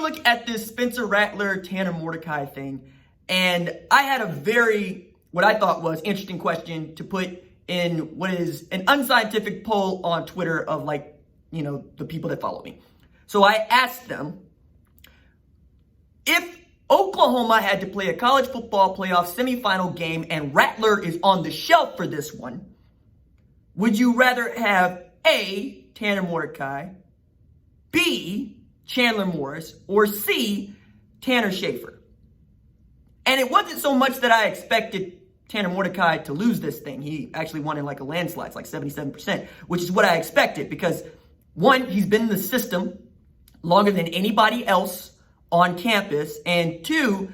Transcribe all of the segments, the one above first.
look at this Spencer Rattler, Tanner Mordecai thing, and I had a what I thought was interesting question to put in what is an unscientific poll on Twitter of the people that follow me. So I asked them, if Oklahoma had to play a college football playoff semifinal game and Rattler is on the shelf for this one, would you rather have A, Tanner Mordecai, B, Chandler Morris, or C, Tanner Schafer? And it wasn't so much that I expected Tanner Mordecai to lose this thing. He actually won in a landslide, 77%, which is what I expected because, one, he's been in the system longer than anybody else on campus, and two,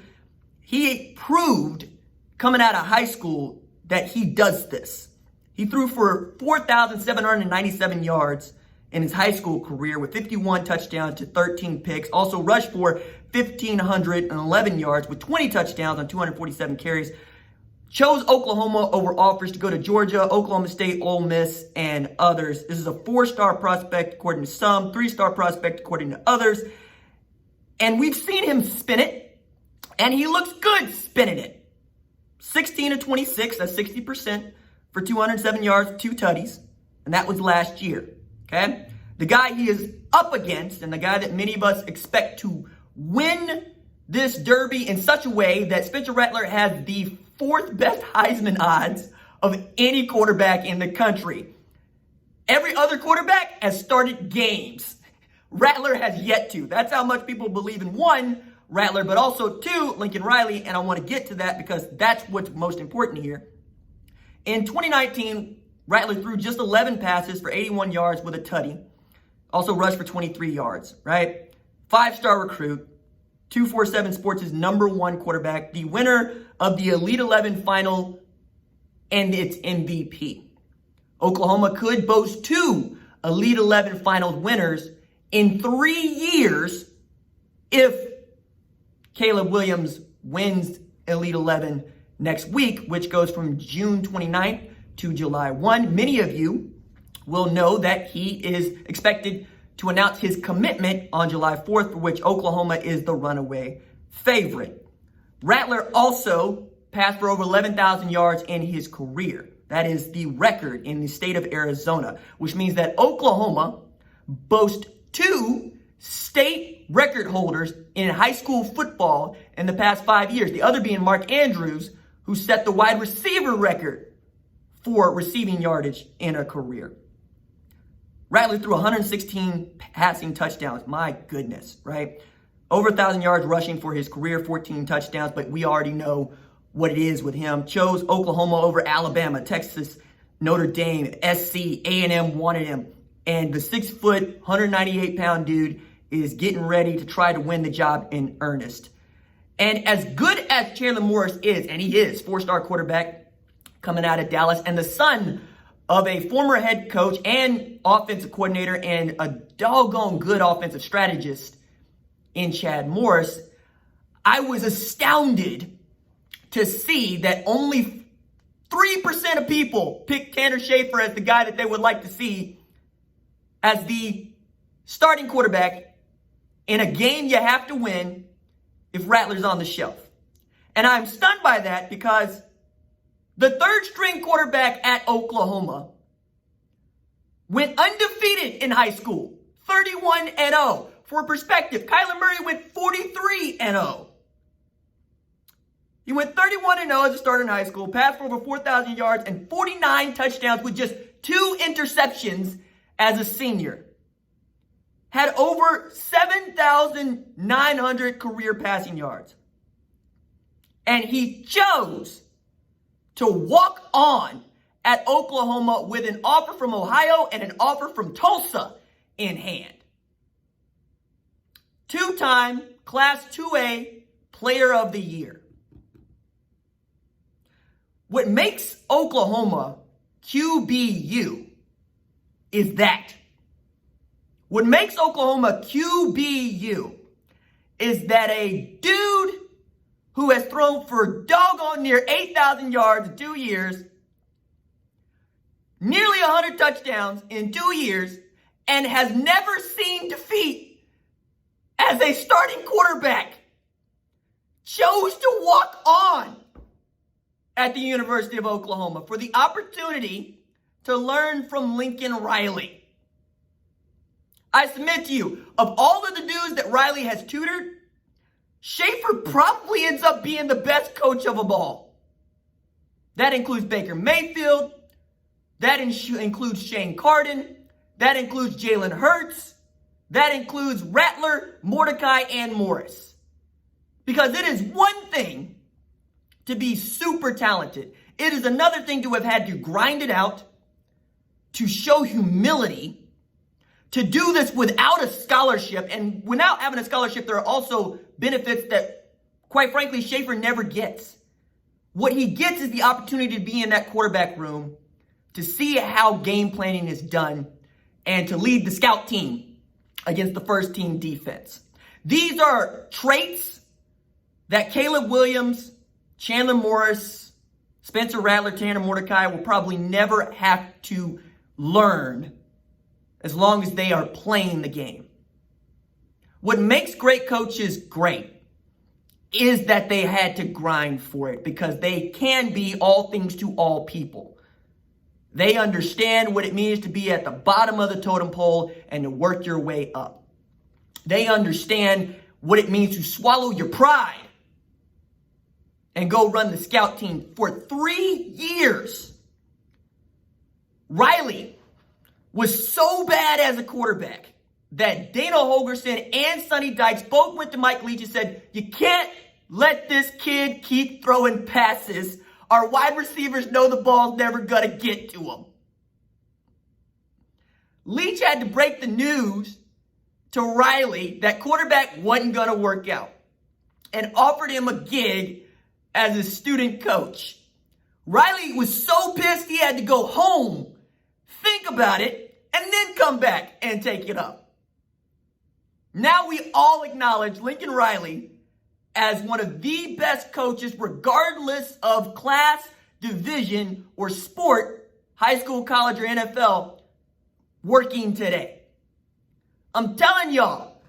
he proved coming out of high school that he does this. He threw for 4,797 yards in his high school career with 51 touchdowns to 13 picks. Also rushed for 1,511 yards with 20 touchdowns on 247 carries. Chose Oklahoma over offers to go to Georgia, Oklahoma State, Ole Miss, and others. This is a 4-star prospect according to some, 3-star prospect according to others. And we've seen him spin it, and he looks good spinning it. 16 of 26, that's 60% for 207 yards, 2 tutties, and that was last year. Okay? The guy he is up against, and the guy that many of us expect to win this derby in such a way that Spencer Rattler has the 4th best Heisman odds of any quarterback in the country. Every other quarterback has started games. Rattler has yet to. That's how much people believe in, one, Rattler, but also two, Lincoln Riley, and I want to get to that because that's what's most important here. In 2019, Rattler threw just 11 passes for 81 yards with a tutty. Also rushed for 23 yards, right? 5-star recruit. 247 Sports' #1 quarterback. The winner of the Elite 11 final and its MVP. Oklahoma could boast 2 Elite 11 final winners in 3 years if Caleb Williams wins Elite 11 next week, which goes from June 29th to July 1. Many of you will know that he is expected to announce his commitment on July 4th, for which Oklahoma is the runaway favorite. Rattler also passed for over 11,000 yards in his career. That is the record in the state of Arizona, which means that Oklahoma boasts 2 state record holders in high school football in the past 5 years. The other being Mark Andrews, who set the wide receiver record for receiving yardage in a career. Rattler threw 116 passing touchdowns. My goodness, right? Over 1,000 yards rushing for his career, 14 touchdowns, but we already know what it is with him. Chose Oklahoma over Alabama, Texas, Notre Dame, SC, A&M wanted him. And the 6-foot, 198-pound dude is getting ready to try to win the job in earnest. And as good as Chandler Morris is, and he is, 4-star quarterback coming out of Dallas, and the son of a former head coach and offensive coordinator and a doggone good offensive strategist in Chad Morris, I was astounded to see that only 3% of people picked Tanner Schafer as the guy that they would like to see as the starting quarterback in a game you have to win if Rattler's on the shelf. And I'm stunned by that because the 3rd-string quarterback at Oklahoma went undefeated in high school, 31-0. For perspective, Kyler Murray went 43-0. He went 31-0 as a starter in high school, passed for over 4,000 yards and 49 touchdowns with just 2 interceptions as a senior. Had over 7,900 career passing yards. And he chose to walk on at Oklahoma with an offer from Ohio and an offer from Tulsa in hand. 2-time Class 2A Player of the Year. What makes Oklahoma QBU is that. What makes Oklahoma QBU is that a dude who has thrown for doggone near 8,000 yards in 2 years, nearly 100 touchdowns in 2 years, and has never seen defeat as a starting quarterback, chose to walk on at the University of Oklahoma for the opportunity to learn from Lincoln Riley. I submit to you, of all of the dudes that Riley has tutored, Schafer probably ends up being the best coach of them all. That includes Baker Mayfield. That includes Shane Carden. That includes Jalen Hurts. That includes Rattler, Mordecai, and Morris. Because it is one thing to be super talented. It is another thing to have had to grind it out, to show humility, to do this without a scholarship. And without having a scholarship, there are also benefits that, quite frankly, Schafer never gets. What he gets is the opportunity to be in that quarterback room, to see how game planning is done, and to lead the scout team against the first team defense. These are traits that Caleb Williams, Chandler Morris, Spencer Rattler, Tanner Mordecai will probably never have to learn as long as they are playing the game. What makes great coaches great is that they had to grind for it, because they can be all things to all people. They understand what it means to be at the bottom of the totem pole and to work your way up. They understand what it means to swallow your pride and go run the scout team. For 3 years, Riley was so bad as a quarterback that Dana Holgorsen and Sonny Dykes both went to Mike Leach and said, you can't let this kid keep throwing passes. Our wide receivers know the ball's never going to get to them. Leach had to break the news to Riley that quarterback wasn't going to work out and offered him a gig as a student coach. Riley was so pissed he had to go home, think about it, and then come back and take it up. Now we all acknowledge Lincoln Riley as one of the best coaches, regardless of class, division, or sport, high school, college, or NFL, working today. I'm telling y'all,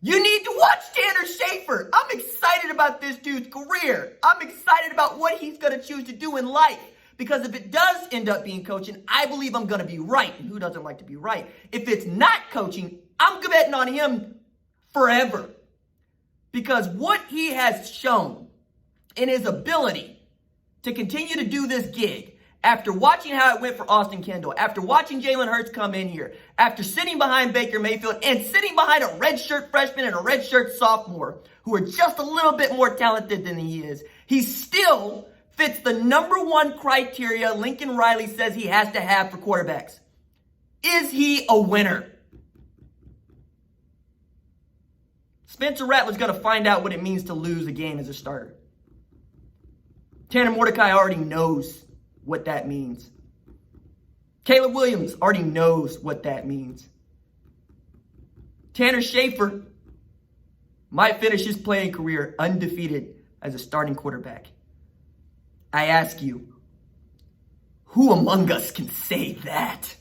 you need to watch Tanner Schafer. I'm excited about this dude's career. I'm excited about what he's going to choose to do in life. Because if it does end up being coaching, I believe I'm going to be right. And who doesn't like to be right? If it's not coaching, I'm betting on him forever. Because what he has shown in his ability to continue to do this gig, after watching how it went for Austin Kendall, after watching Jalen Hurts come in here, after sitting behind Baker Mayfield and sitting behind a redshirt freshman and a redshirt sophomore who are just a little bit more talented than he is, he still fits the number one criteria Lincoln Riley says he has to have for quarterbacks. Is he a winner? Spencer Rattler's going to find out what it means to lose a game as a starter. Tanner Mordecai already knows what that means. Caleb Williams already knows what that means. Tanner Schafer might finish his playing career undefeated as a starting quarterback. I ask you, who among us can say that?